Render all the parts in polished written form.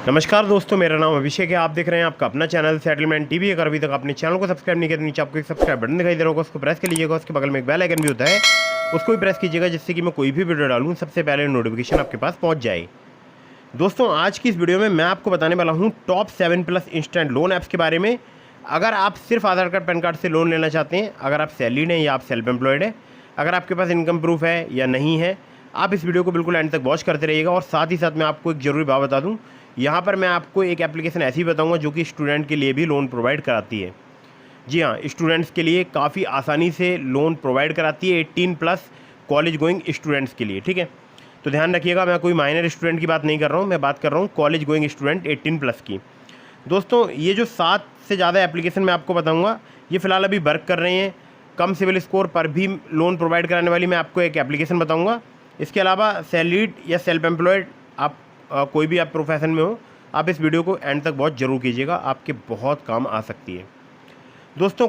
नमस्कार दोस्तों, मेरा नाम अभिषेक है। आप देख रहे हैं आपका अपना चैनल सेटलमेंट टीवी। अगर अभी तक आपने चैनल को सब्सक्राइब नहीं किया तो नीचे आपको एक सब्सक्राइब बटन दिखाई दे रहा होगा, उसको प्रेस कर लीजिएगा। उसके बगल में एक बेल आइकन भी होता है, उसको भी प्रेस कीजिएगा, जिससे कि मैं कोई भी वीडियो डालूँ सबसे पहले नोटिफिकेशन आपके पास पहुँच जाए। दोस्तों, आज की इस वीडियो में मैं आपको बताने वाला हूँ टॉप 7+ इंस्टेंट लोन ऐप्स के बारे में। अगर आप सिर्फ आधार कार्ड पैन कार्ड से लोन लेना चाहते हैं, अगर आप सैलरीड हैं या आप सेल्फ एम्प्लॉयड है, अगर आपके पास इनकम प्रूफ है या नहीं है, आप इस वीडियो को बिल्कुल एंड तक वॉच करते रहिएगा। और साथ ही साथ मैं आपको एक ज़रूरी बात बता दूं, यहाँ पर मैं आपको एक एप्लीकेशन ऐसी बताऊंगा जो कि स्टूडेंट के लिए भी लोन प्रोवाइड कराती है। जी हाँ, स्टूडेंट्स के लिए काफ़ी आसानी से लोन प्रोवाइड कराती है, 18+ कॉलेज गोइंग स्टूडेंट्स के लिए। ठीक है, तो ध्यान रखिएगा, मैं कोई माइनर स्टूडेंट की बात नहीं कर रहा हूँ, मैं बात कर रहा हूँ कॉलेज गोइंग स्टूडेंट 18+ की। दोस्तों, ये जो 7 से ज़्यादा एप्लीकेशन मैं आपको बताऊँगा, ये फ़िलहाल अभी वर्क कर रहे हैं। कम सिविल स्कोर पर भी लोन प्रोवाइड कराने वाली मैं आपको एक एप्लीकेशन बताऊँगा। इसके अलावा सैलरीड या सेल्फ एम्प्लॉयड, आप कोई भी आप प्रोफेशन में हो, आप इस वीडियो को एंड तक बहुत ज़रूर कीजिएगा, आपके बहुत काम आ सकती है। दोस्तों,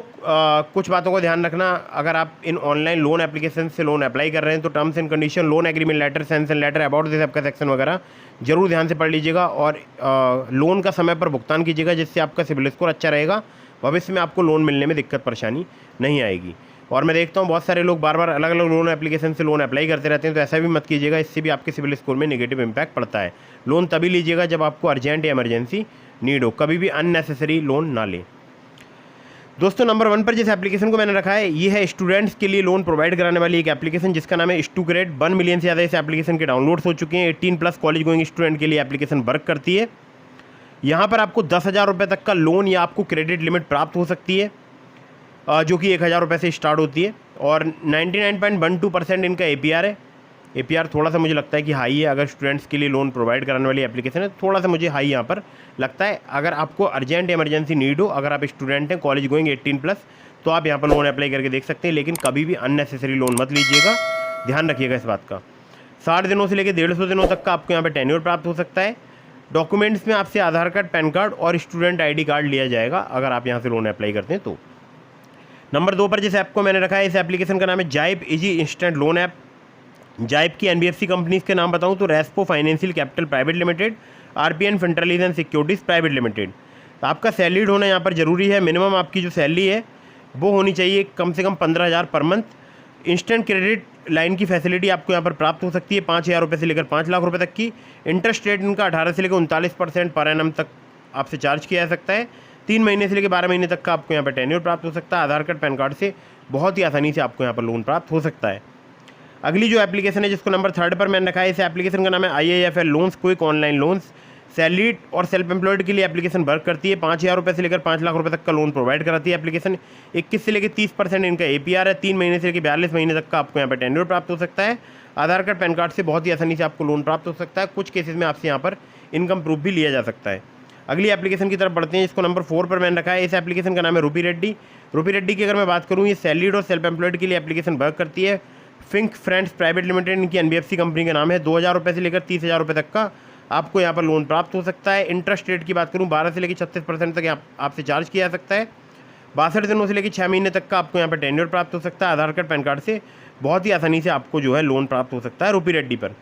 कुछ बातों का ध्यान रखना। अगर आप इन ऑनलाइन लोन एप्लीकेशन से लोन अप्लाई कर रहे हैं तो terms and condition, loan agreement letter, sanction letter, about this आपका सेक्शन वगैरह जरूर ध्यान से पढ़ लीजिएगा। और लोन का समय पर भुगतान कीजिएगा, जिससे आपका सिबिल स्कोर अच्छा रहेगा, भविष्य में आपको लोन मिलने में दिक्कत परेशानी नहीं आएगी। और मैं देखता हूँ बहुत सारे लोग बार बार अलग अलग लोन एप्लीकेशन से लोन अप्लाई करते रहते हैं, तो ऐसा भी मत कीजिएगा, इससे भी आपके सिबिल स्कोर में नेगेटिव इंपैक्ट पड़ता है। लोन तभी लीजिएगा जब आपको अर्जेंट या इमरजेंसी नीड हो, कभी भी अननेसेसरी लोन ना लें। दोस्तों, नंबर 1 पर जिस एप्लीकेशन को मैंने रखा है, ये है स्टूडेंट्स के लिए लोन प्रोवाइड कराने वाली एक एप्लीकेशन, जिसका नाम है स्टूग्रेड। 1 मिलियन से ज़्यादा इस एप्लीकेशन के डाउनलोड्स हो चुके हैं। 18+ कॉलेज गोइंग स्टूडेंट के लिए एप्लीकेशन वर्क करती है। यहाँ पर आपको 10,000 रुपये तक का लोन या आपको क्रेडिट लिमिट प्राप्त हो सकती है, जो कि 1,000 रुपये से स्टार्ट होती है। और 99.12% इनका APR है। APR थोड़ा सा मुझे लगता है कि हाई है। अगर स्टूडेंट्स के लिए लोन प्रोवाइड कराने वाली एप्लीकेशन है, थोड़ा सा मुझे हाई यहाँ पर लगता है। अगर आपको अर्जेंट इमरजेंसी नीड हो, अगर आप स्टूडेंट हैं कॉलेज गोइंग 18+, तो आप यहाँ पर लोन अप्लाई करके देख सकते हैं, लेकिन कभी भी अननेसेसरी लोन मत लीजिएगा, ध्यान रखिएगा इस बात का। 60 दिनों से लेकर 150 दिनों तक का आपको यहाँ पर टेन्योर प्राप्त हो सकता है। डॉक्यूमेंट्स में आपसे आधार कार्ड, पैन कार्ड और स्टूडेंट ID कार्ड लिया जाएगा अगर आप यहाँ से लोन अप्लाई करते हैं तो। नंबर 2 पर जिस ऐप को मैंने रखा है, इस एप्लीकेशन का नाम है Zype easy instant loan app. Zype की NBFC कंपनीज के नाम बताऊं तो Respo financial capital private limited, RPN फिनट्रलीज एंड सिक्योरिटीज़ प्राइवेट लिमिटेड। तो आपका सैलरीड होना यहाँ पर ज़रूरी है। मिनिमम आपकी जो सैलरी है वो होनी चाहिए कम से कम 15,000 per month. Instant credit line की फैसिलिटी आपको यहाँ पर प्राप्त हो सकती है 5,000 रुपये से लेकर 5 लाख रुपये तक की। इंटरेस्ट रेट इनका 18 से लेकर 39% पर एनम तक आपसे चार्ज किया जा सकता है। 3 महीने से लेकर 12 महीने तक का आपको यहाँ पर टेन्योर प्राप्त हो सकता है। आधार कार्ड, पैन कार्ड से बहुत ही आसानी से आपको यहाँ पर लोन प्राप्त हो सकता है। अगली जो एप्लीकेशन है, जिसको नंबर 3 पर मैंने रखा है, इस एप्लीकेशन का नाम है IIFL loans quick online loans. Salaried और सेल्फ एम्प्लॉयड के लिए एप्लीकेशन वर्क करती है। 5,000 रुपये से लेकर 5 लाख रुपये तक का लोन प्रोवाइड कराती है एप्लीकेशन। 21 से लेकर 30% इनका APR है। 3 महीने से लेकर 42 महीने तक का आपको यहाँ पर टेन्योर प्राप्त हो सकता है। आधार कार्ड, पैन कार्ड से बहुत ही आसानी से आपको लोन प्राप्त हो सकता है। कुछ केसेस में आपसे यहाँ पर इनकम प्रूफ भी लिया जा सकता है। अगली एप्लीकेशन की तरफ बढ़ते हैं, इसको नंबर 4 पर मैंने रखा है। इस एप्लीकेशन का नाम है रूपी रेड्डी। रूपी रेड्डी की अगर मैं बात करूँ, ये सैलरीड और सेल्फ एम्प्लॉयड के लिए एप्लीकेशन वर्क करती है। फिंक फ्रेंड्स प्राइवेट लिमिटेड इनकी NBFC कंपनी का नाम है। 2,000 रुपये से लेकर 30,000 रुपये तक का आपको यहाँ पर लोन प्राप्त हो सकता है। इंटरेस्ट रेट की बात करूँ, 12 से लेकर 36% तक आपसे चार्ज किया जा सकता है। 62 दिनों से लेकर 6 महीने तक का आपको यहाँ पर टेन्योर प्राप्त हो सकता है। आधार कार्ड, पैन कार्ड से बहुत ही आसानी से आपको जो है लोन प्राप्त हो सकता है रूपी रेड्डी पर।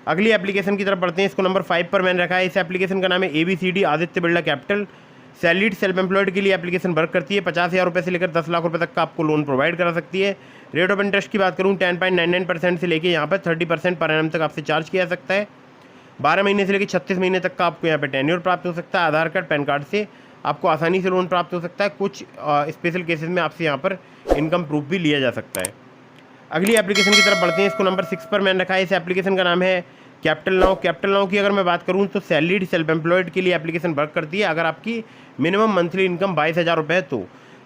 अगली एप्लीकेशन की तरफ बढ़ते हैं, इसको नंबर 5 पर मैंने रखा है। इस एप्लीकेशन का नाम है ABCD Aditya Birla capital. Salaried self employed के लिए एप्लीकेशन वर्क करती है। 50,000 रुपये से लेकर 10 लाख रुपये तक का आपको लोन प्रोवाइड करा सकती है। रेट ऑफ इंटरेस्ट की बात करूँ, 10.99% से लेकर यहाँ पर 30% पर एनम तक आपसे चार्ज किया जा सकता है। 12 महीने से लेकर 36 महीने तक का आपको यहाँ पर टेन्योर प्राप्त हो सकता है। आधार कार्ड, पैन कार्ड से आपको आसानी से लोन प्राप्त हो सकता है। कुछ स्पेशल केसेस में आपसे यहाँ पर इनकम प्रूफ भी लिया जा सकता है। अगली एप्लीकेशन की तरफ बढ़ते हैं, इसको नंबर 6 पर मैंने रखा है। इस एप्लीकेशन का नाम है कैपिटल नाउ। कैपिटल नाउ की अगर मैं बात करूं तो सैलरीड सेल्फ एम्प्लॉयड के लिए एप्लीकेशन वर्क करती है। अगर आपकी मिनिमम मंथली इनकम 22,000 रुपये है तो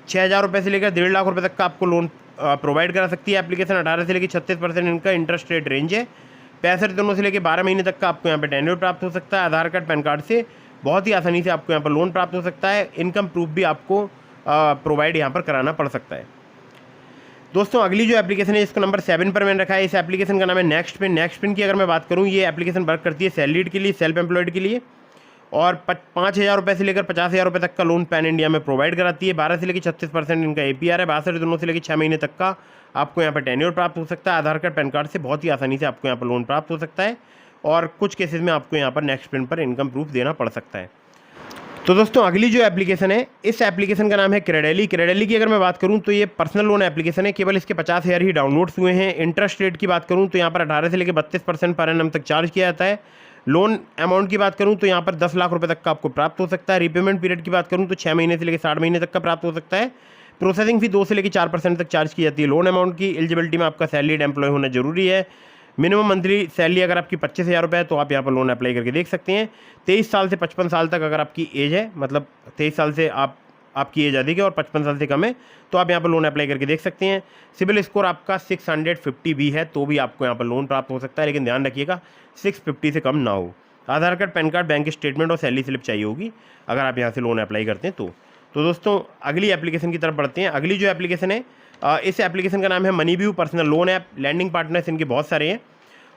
6,000 रुपये से लेकर 1.5 लाख रुपये तक का आपको लोन प्रोवाइड करा सकती है एप्लीकेशन। 18 से लेकर 36% इनका इंटरेस्ट रेट रेंज है। 65 दिनों से लेकर 12 महीने तक का आपको यहाँ पर टेन्योर प्राप्त हो सकता है। आधार कार्ड, पैन कार्ड से बहुत ही आसानी से आपको यहाँ पर लोन प्राप्त हो सकता है। इनकम प्रूफ भी आपको प्रोवाइड यहाँ पर कराना पड़ सकता है। दोस्तों, अगली जो एप्लीकेशन है, इसको नंबर 7 पर मैंने रखा है। इस एप्लीकेशन का नाम है नेक्स्ट पिन। नेक्स्ट पिन की अगर मैं बात करूँ, ये एप्लीकेशन वर्क करती है सैलरीड के लिए, सेल्फ एम्प्लॉयड के लिए। और 5,000 रुपये से लेकर 50,000 रुपये तक का लोन पैन इंडिया में प्रोवाइड कराती है। 12 से लेकर 36% इनका APR है। 62 दिनों से लेकर 6 महीने तक का आपको यहाँ पर टेन्योर प्राप्त हो सकता है। आधार कार्ड, पैन कार्ड से बहुत ही आसानी से आपको यहाँ पर लोन प्राप्त हो सकता है। और कुछ केसेस में आपको यहाँ पर नेक्स्ट प्रिंट पर इनकम प्रूफ देना पड़ सकता है। तो दोस्तों अगली जो एप्लीकेशन है, इस एप्लीकेशन का नाम है क्रेडेली। क्रेडेली की अगर मैं बात करूं तो ये पर्सनल लोन एप्लीकेशन है। केवल इसके 50,000 ही डाउनलोड्स हुए हैं। इंटरेस्ट रेट की बात करूं तो यहाँ पर 18 से लेकर 32% पर एनम तक चार्ज किया जाता है। लोन अमाउंट की बात करूं तो यहाँ पर 10 लाख रुपए तक का आपको प्राप्त हो सकता है। रिपेमेंट पीरियड की बात करूं तो 6 महीने से लेकर 60 महीने तक का प्राप्त हो सकता है। प्रोसेसिंग फी 2 से लेकर 4% तक चार्ज की जाती है। लोन अमाउंट की एलिजिबिलिटी में आपका सैलरीड एम्प्लॉय होना जरूरी है। मिनिमम मंथली सैलरी अगर आपकी 25,000 रुपये है तो आप यहाँ पर लोन अप्लाई करके देख सकते हैं। 23 साल से 55 साल तक अगर आपकी एज है, मतलब 23 साल से आपकी एज अधिक है और 55 साल से कम है, तो आप यहाँ पर लोन अप्लाई करके देख सकते हैं। सिविल स्कोर आपका 650 भी है तो भी आपको यहाँ पर लोन प्राप्त हो सकता है, लेकिन ध्यान रखिएगा 650 से कम ना हो। Aadhaar card, PAN card, bank statement और सैलरी स्लिप चाहिए होगी अगर आप यहाँ से लोन अप्लाई करते हैं तो दोस्तों अगली एप्लीकेशन की तरफ बढ़ते हैं। अगली जो एप्लीकेशन है, इस एप्लीकेशन का नाम है MoneyView personal loan app. Lending partners इनके बहुत सारे हैं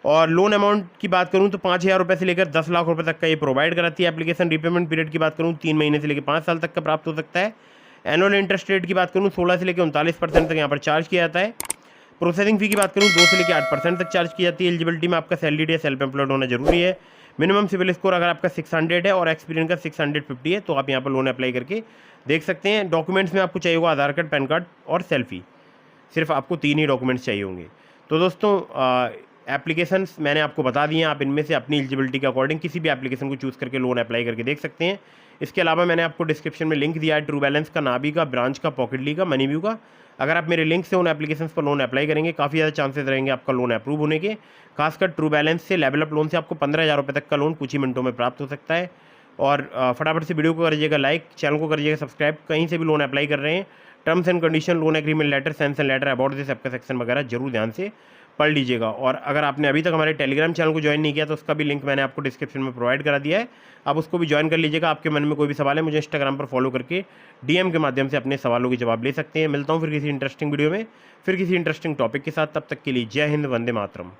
और लोन अमाउंट की बात करूं तो 5,000 रुपये से लेकर 10 लाख रुपए तक का ये प्रोवाइड कराती है एप्लीकेशन। रिपेमेंट पीरियड की बात करूं 3 महीने से लेकर 5 साल तक का प्राप्त हो सकता है। एनुअल इंटरेस्ट रेट की बात करूं 16 से लेकर 39% तक यहाँ पर चार्ज किया जाता है। प्रोसेसिंग फी की बात करूं 2 से लेकर 8% तक चार्ज की जाती है। एलिजिबिलिटी में आपका सैलरीड या सेल्फ एम्प्लॉयड होना जरूरी है। मिनिमम सिविल स्कोर अगर आपका 600 है और एक्सपीरियंस का 650 है तो आप यहाँ पर लोन अप्लाई करके देख सकते हैं। डॉक्यूमेंट्स में आपको चाहिए होगा आधार कार्ड, पैन कार्ड और सेल्फी। सिर्फ आपको 3 ही डॉक्यूमेंट्स चाहिए होंगे। तो दोस्तों एप्लीकेशंस मैंने आपको बता दिए हैं, आप इनमें से अपनी एलिजिबिलिटी के अकॉर्डिंग किसी भी एप्लीकेशन को चूज़ करके लोन अप्लाई करके देख सकते हैं। इसके अलावा मैंने आपको डिस्क्रिप्शन में लिंक दिया है ट्रू बैलेंस का, नाबी का, ब्रांच का, पॉकेटली का, मनीव्यू का। अगर आप मेरे लिंक से उन एप्लीकेशंस पर लोन अप्लाई करेंगे काफ़ी ज़्यादा चांसेस रहेंगे आपका लोन अप्रूव होने के। खासकर ट्रू बैलेंस से, लेवल अप लोन से आपको 15,000 रुपये तक का लोन कुछ ही मिनटों में प्राप्त हो सकता है। और फटाफट से वीडियो को करिएगा लाइक, चैनल को करिएगा सब्सक्राइब। कहीं से भी लोन अप्लाई कर रहे हैं, terms and condition, loan agreement letter, sanction letter, about this सबका सेक्शन वगैरह जरूर ध्यान से पढ़ लीजिएगा। और अगर आपने अभी तक हमारे टेलीग्राम चैनल को ज्वाइन नहीं किया तो उसका भी लिंक मैंने आपको डिस्क्रिप्शन में प्रोवाइड करा दिया है, आप उसको भी ज्वाइन कर लीजिएगा। आपके मन में कोई भी सवाल है मुझे इंस्टाग्राम पर फॉलो करके DM के माध्यम से अपने सवालों के जवाब ले सकते हैं। मिलता हूँ फिर किसी इंटरेस्टिंग वीडियो में, फिर किसी इंटरेस्टिंग टॉपिक के साथ। तब तक के लिए जय हिंद, वंदे मातरम।